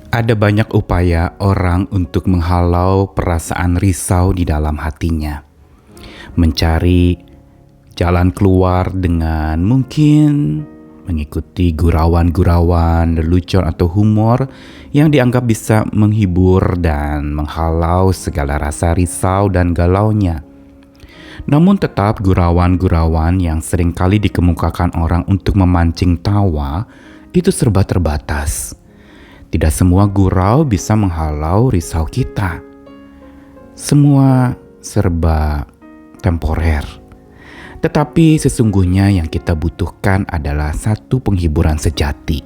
Ada banyak upaya orang untuk menghalau perasaan risau di dalam hatinya. Mencari jalan keluar dengan mungkin mengikuti gurauan-gurauan, lelucon atau humor yang dianggap bisa menghibur dan menghalau segala rasa risau dan galaunya. Namun tetap gurauan-gurauan yang seringkali dikemukakan orang untuk memancing tawa itu serba terbatas. Tidak semua gurau bisa menghalau risau kita. Semua serba temporer. Tetapi sesungguhnya yang kita butuhkan adalah satu penghiburan sejati.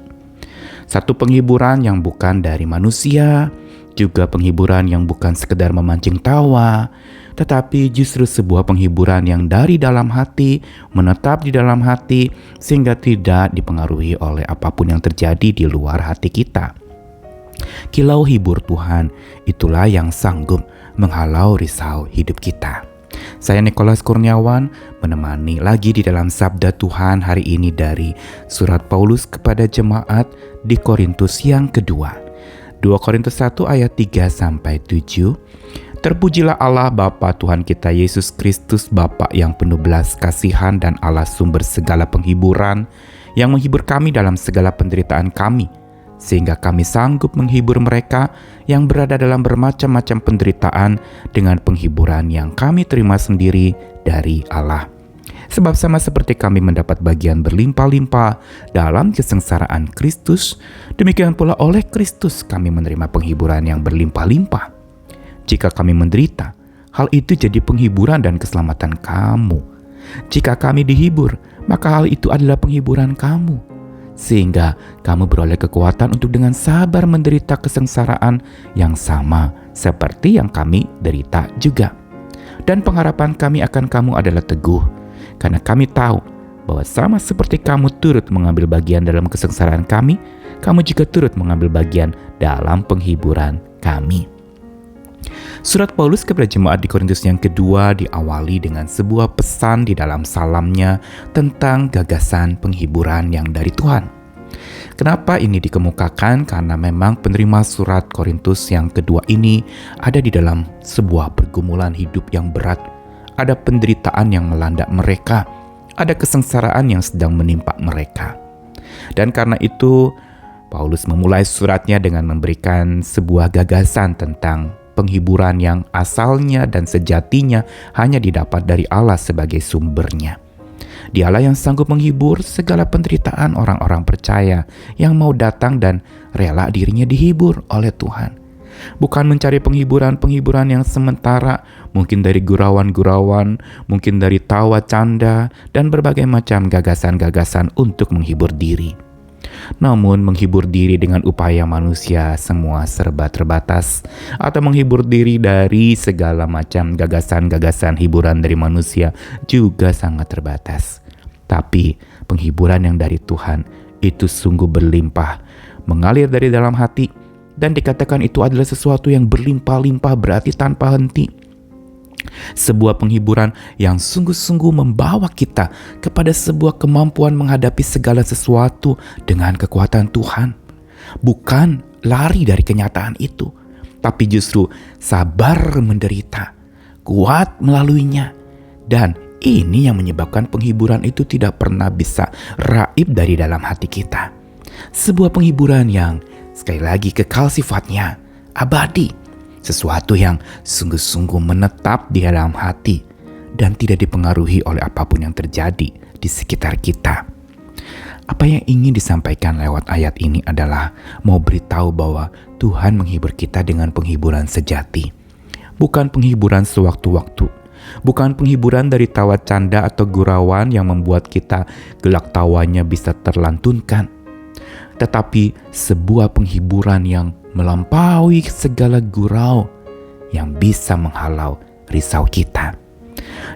Satu penghiburan yang bukan dari manusia, juga penghiburan yang bukan sekedar memancing tawa, tetapi justru sebuah penghiburan yang dari dalam hati, menetap di dalam hati, sehingga tidak dipengaruhi oleh apapun yang terjadi di luar hati kita. Kilau hibur Tuhan, itulah yang sanggup menghalau risau hidup kita. Saya Nikolas Kurniawan menemani lagi di dalam Sabda Tuhan hari ini dari Surat Paulus kepada jemaat di Korintus yang kedua. 2 Korintus 1 ayat 3-7. Terpujilah Allah Bapa Tuhan kita Yesus Kristus, Bapa yang penuh belas kasihan dan Allah sumber segala penghiburan, yang menghibur kami dalam segala penderitaan kami, sehingga kami sanggup menghibur mereka yang berada dalam bermacam-macam penderitaan dengan penghiburan yang kami terima sendiri dari Allah. Sebab sama seperti kami mendapat bagian berlimpah-limpah dalam kesengsaraan Kristus, demikian pula oleh Kristus kami menerima penghiburan yang berlimpah-limpah. Jika kami menderita, hal itu jadi penghiburan dan keselamatan kamu. Jika kami dihibur, maka hal itu adalah penghiburan kamu, sehingga kamu beroleh kekuatan untuk dengan sabar menderita kesengsaraan yang sama seperti yang kami derita juga. Dan pengharapan kami akan kamu adalah teguh, karena kami tahu bahwa sama seperti kamu turut mengambil bagian dalam kesengsaraan kami, kamu juga turut mengambil bagian dalam penghiburan kami. Surat Paulus kepada jemaat di Korintus yang kedua diawali dengan sebuah pesan di dalam salamnya tentang gagasan penghiburan yang dari Tuhan. Kenapa ini dikemukakan? Karena memang penerima surat Korintus yang kedua ini ada di dalam sebuah pergumulan hidup yang berat. Ada penderitaan yang melanda mereka, ada kesengsaraan yang sedang menimpa mereka. Dan karena itu Paulus memulai suratnya dengan memberikan sebuah gagasan tentang penghiburan yang asalnya dan sejatinya hanya didapat dari Allah sebagai sumbernya. Dialah yang sanggup menghibur segala penderitaan orang-orang percaya yang mau datang dan rela dirinya dihibur oleh Tuhan. Bukan mencari penghiburan-penghiburan yang sementara, mungkin dari gurauan-gurauan, mungkin dari tawa canda, dan berbagai macam gagasan-gagasan untuk menghibur diri. Namun menghibur diri dengan upaya manusia semua serba terbatas, atau menghibur diri dari segala macam gagasan-gagasan hiburan dari manusia juga sangat terbatas. Tapi penghiburan yang dari Tuhan itu sungguh berlimpah, mengalir dari dalam hati, dan dikatakan itu adalah sesuatu yang berlimpah-limpah, berarti tanpa henti. Sebuah penghiburan yang sungguh-sungguh membawa kita kepada sebuah kemampuan menghadapi segala sesuatu dengan kekuatan Tuhan. Bukan lari dari kenyataan itu, tapi justru sabar menderita, kuat melaluinya. Dan ini yang menyebabkan penghiburan itu tidak pernah bisa raib dari dalam hati kita. Sebuah penghiburan yang sekali lagi kekal sifatnya, abadi. Sesuatu yang sungguh-sungguh menetap di dalam hati dan tidak dipengaruhi oleh apapun yang terjadi di sekitar kita. Apa yang ingin disampaikan lewat ayat ini adalah mau beritahu bahwa Tuhan menghibur kita dengan penghiburan sejati. Bukan penghiburan sewaktu-waktu. Bukan penghiburan dari tawa canda atau gurauan yang membuat kita gelak tawanya bisa terlantunkan. Tetapi sebuah penghiburan yang melampaui segala gurau yang bisa menghalau risau kita.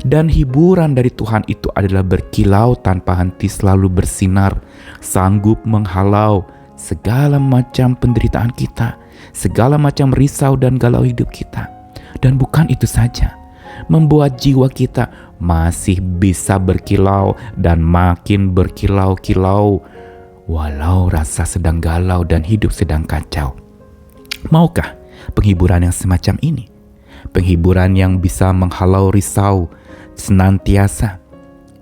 Dan hiburan dari Tuhan itu adalah berkilau tanpa henti, selalu bersinar, sanggup menghalau segala macam penderitaan kita, segala macam risau dan galau hidup kita. Dan bukan itu saja, membuat jiwa kita masih bisa berkilau dan makin berkilau-kilau walau rasa sedang galau dan hidup sedang kacau. Maukah penghiburan yang semacam ini? Penghiburan yang bisa menghalau risau senantiasa.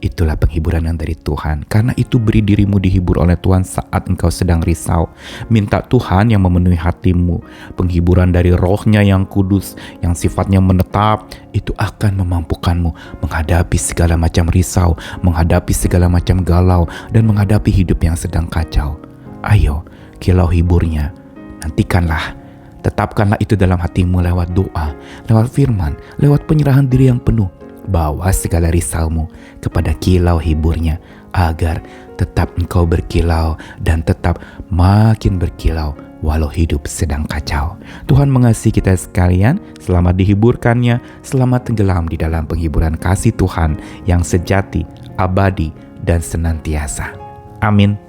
Itulah penghiburan yang dari Tuhan. Karena itu beri dirimu dihibur oleh Tuhan saat engkau sedang risau. Minta Tuhan yang memenuhi hatimu. Penghiburan dari Roh-Nya yang kudus, yang sifatnya menetap, itu akan memampukanmu menghadapi segala macam risau, menghadapi segala macam galau, dan menghadapi hidup yang sedang kacau. Ayo, kilau hiburnya, nantikanlah. Tetapkanlah itu dalam hatimu lewat doa, lewat firman, lewat penyerahan diri yang penuh. Bawa segala risaumu kepada kilau hiburnya, agar tetap engkau berkilau dan tetap makin berkilau walau hidup sedang kacau. Tuhan mengasihi kita sekalian, selamat dihiburkannya, selamat tenggelam di dalam penghiburan kasih Tuhan yang sejati, abadi, dan senantiasa. Amin.